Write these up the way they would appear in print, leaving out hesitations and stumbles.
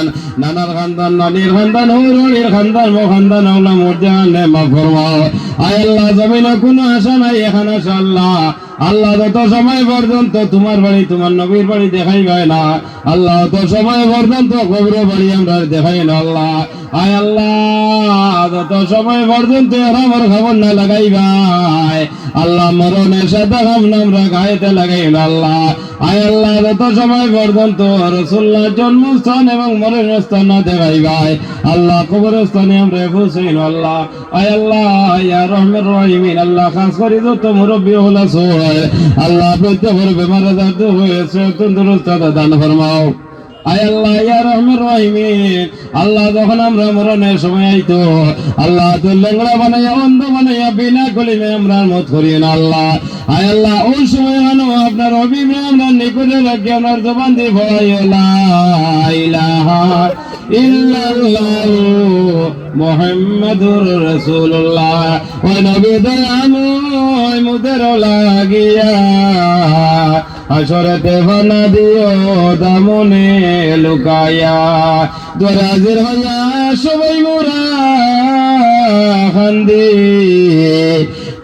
খানদান, নানার খানদান, নানির খানদান, হৌরনির খানদান, খানদান আল্লাহ মুরজাহানে মাফ ফরমাও। আয় আল্লাহ জমিনে কোনো আশা নাই, এখন আশা আল্লাহ আল্লাহ যত সময় পর্যন্ত তোমার বাড়ি তোমার নবীর বাড়ি দেখাইবে না আল্লাহ, তত সময় পর্যন্ত কবর বাড়ি আমরা দেখাই না আল্লাহ। আয় আল্লাহ যত সময় পর্যন্ত আমার খবর না লাগাইবাই আল্লাহ, মরণের সাথে আমরা গায়েতে লাগাই না আল্লাহ। আয় আল্লাহ যত সময় পর্যন্ত রাসূলুল্লাহ জন্মস্থান এবং মরণের স্থান না দেখাইবাই আল্লাহ, কবরস্থানে আমরা পৌঁছাই না আল্লাহ। আয় আল্লাহ ইয়া রহমান রহিমিন আল্লাহ, খাস করে যত মুরব্বী হল আল্লাহ প্রত্যেকের বেমার আজার দূর হয়েছে, তন্দুরুস্ত দান ফরমাও। আয় আল্লাহ ইয়া রহমান রহিমিন আল্লাহ, যখন আমরা মরণের সময় আইতো আল্লাহ তুই লেংড়া বানাইয়া অন্ধ বানাইয়া বিনা কলিমে আমরা মত করিয়ে না আল্লাহ। আয় আল্লাহ ওই সময় আনো আপনার অভিমে আমরা নিকটে রাখি, আপনার জবান দিয়ে ভরাইও লা ইলাহা ইল্লাল্লাহু মুহাম্মাদুর রাসূলুল্লাহ। ওই নবী দয়াময় মুদের লাগিয়া আসরতে ফানা দিও দামনে লুকায়া, দরাজের হইয়া সবাই মোরা খান্দি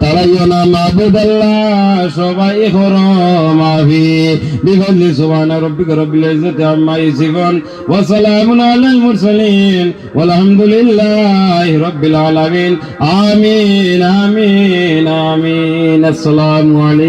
তারাইও না মাহবুদ আল্লাহ সবাই করো মাফি। বিফদলি সুবহান রাব্বিকা রাব্বিল ইজ্জাতি আম্মা ইয়াসিফুন ওয়া সালামুন আলাল মুরসালিন ওয়ালহামদুলিল্লাহি রাব্বিল আলামিন। আমিন আমিন আমিন। আসসালামু আলাইকুম।